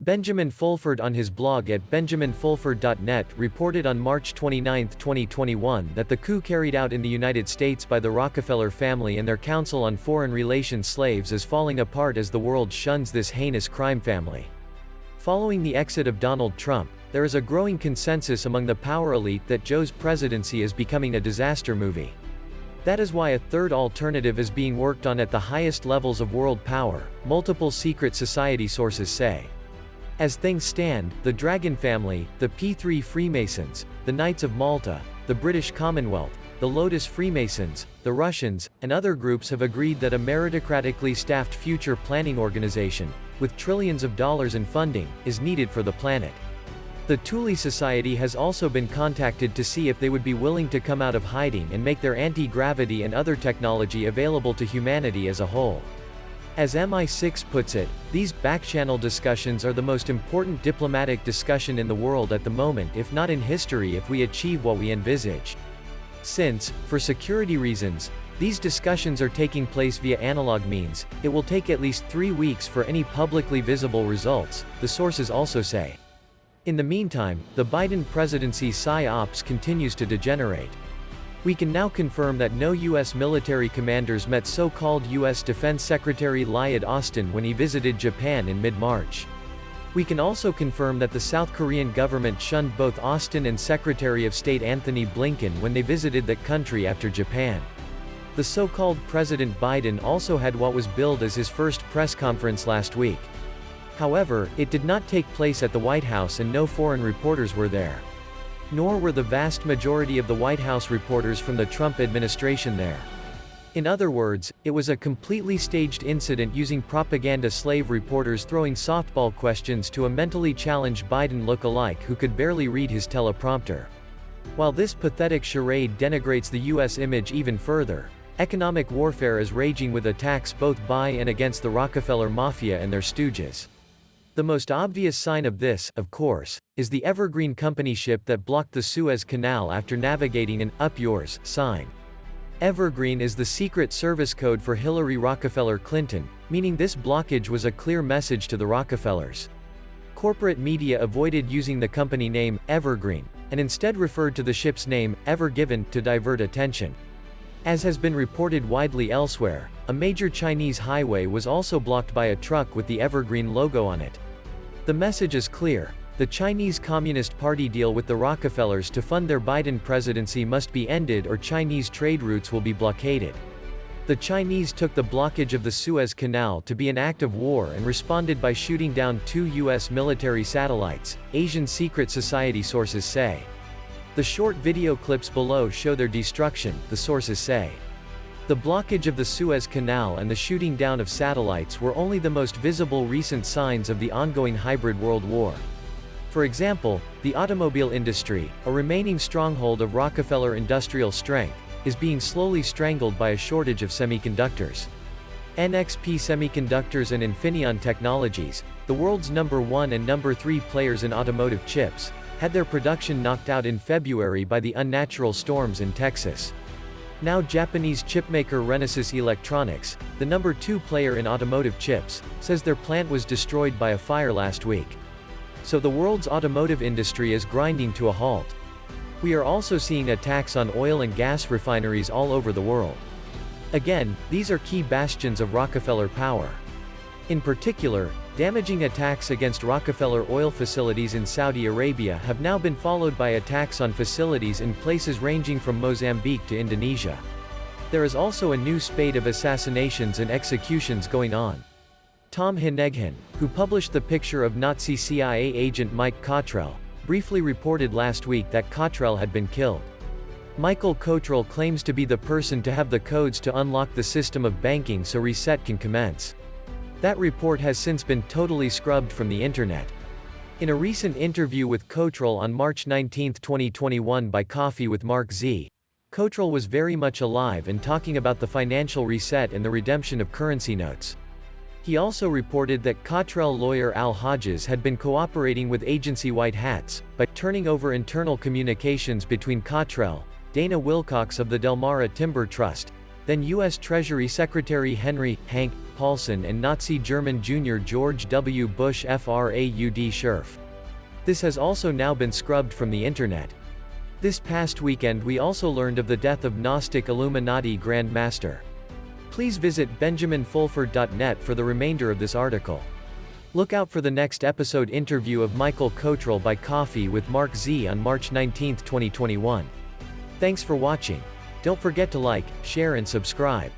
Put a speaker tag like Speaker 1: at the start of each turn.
Speaker 1: Benjamin Fulford on his blog at benjaminfulford.net reported on March 29, 2021 that the coup carried out in the United States by the Rockefeller family and their Council on Foreign Relations Slaves is falling apart as the world shuns this heinous crime family. Following the exit of Donald Trump, there is a growing consensus among the power elite that Joe's presidency is becoming a disaster movie. That is why a third alternative is being worked on at the highest levels of world power, multiple secret society sources say. As things stand, the Dragon family, the P3 Freemasons, the Knights of Malta, the British Commonwealth, the Lotus Freemasons, the Russians, and other groups have agreed that a meritocratically staffed future planning organization, with trillions of dollars in funding, is needed for the planet. The Thule Society has also been contacted to see if they would be willing to come out of hiding and make their anti-gravity and other technology available to humanity as a whole. As MI6 puts it, these back-channel discussions are the most important diplomatic discussion in the world at the moment, if not in history, if we achieve what we envisage. Since, for security reasons, these discussions are taking place via analog means, it will take at least 3 weeks for any publicly visible results, the sources also say. In the meantime, the Biden presidency's PSY-ops continues to degenerate. We can now confirm that no U.S. military commanders met so-called U.S. Defense Secretary Lloyd Austin when he visited Japan in mid-March. We can also confirm that the South Korean government shunned both Austin and Secretary of State Anthony Blinken when they visited that country after Japan. The so-called President Biden also had what was billed as his first press conference last week. However, it did not take place at the White House and no foreign reporters were there. Nor were the vast majority of the White House reporters from the Trump administration there. In other words, it was a completely staged incident using propaganda slave reporters throwing softball questions to a mentally challenged Biden look-alike who could barely read his teleprompter. While this pathetic charade denigrates the U.S. image even further, economic warfare is raging with attacks both by and against the Rockefeller Mafia and their stooges. The most obvious sign of this, of course, is the Evergreen company ship that blocked the Suez Canal after navigating an "Up Yours" sign. Evergreen is the secret service code for Hillary Rockefeller Clinton, meaning this blockage was a clear message to the Rockefellers. Corporate media avoided using the company name, Evergreen, and instead referred to the ship's name, Evergiven, to divert attention. As has been reported widely elsewhere, a major Chinese highway was also blocked by a truck with the Evergreen logo on it. The message is clear: the Chinese Communist Party deal with the Rockefellers to fund their Biden presidency must be ended or Chinese trade routes will be blockaded. The Chinese took the blockage of the Suez Canal to be an act of war and responded by shooting down 2 U.S. military satellites, Asian secret society sources say. The short video clips below show their destruction, the sources say. The blockage of the Suez Canal and the shooting down of satellites were only the most visible recent signs of the ongoing hybrid world war. For example, the automobile industry, a remaining stronghold of Rockefeller industrial strength, is being slowly strangled by a shortage of semiconductors. NXP Semiconductors and Infineon Technologies, the world's #1 and #3 players in automotive chips, had their production knocked out in February by the unnatural storms in Texas. Now Japanese chipmaker Renesas Electronics, the #2 player in automotive chips, says their plant was destroyed by a fire last week. So the world's automotive industry is grinding to a halt. We are also seeing attacks on oil and gas refineries all over the world. Again, these are key bastions of Rockefeller power. In particular, damaging attacks against Rockefeller oil facilities in Saudi Arabia have now been followed by attacks on facilities in places ranging from Mozambique to Indonesia. There is also a new spate of assassinations and executions going on. Tom Hineghan, who published the picture of Nazi CIA agent Mike Cotrell, briefly reported last week that Cotrell had been killed. Michael Cotrell claims to be the person to have the codes to unlock the system of banking so reset can commence. That report has since been totally scrubbed from the internet. In a recent interview with Cotrell on March 19, 2021 by Coffee with Mark Z, Cotrell was very much alive and talking about the financial reset and the redemption of currency notes. He also reported that Cotrell lawyer Al Hodges had been cooperating with agency White Hats by turning over internal communications between Cotrell, Dana Wilcox of the Delmara Timber Trust, then U.S. Treasury Secretary Henry Hank Paulson and Nazi German Jr. George W. Bush Fraud Scherf. This has also now been scrubbed from the internet. This past weekend we also learned of the death of Gnostic Illuminati Grand Master. Please visit benjaminfulford.net for the remainder of this article. Look out for the next episode interview of Michael Cotrell by Coffee with Mark Z on March 19, 2021. Thanks for watching. Don't forget to like, share and subscribe.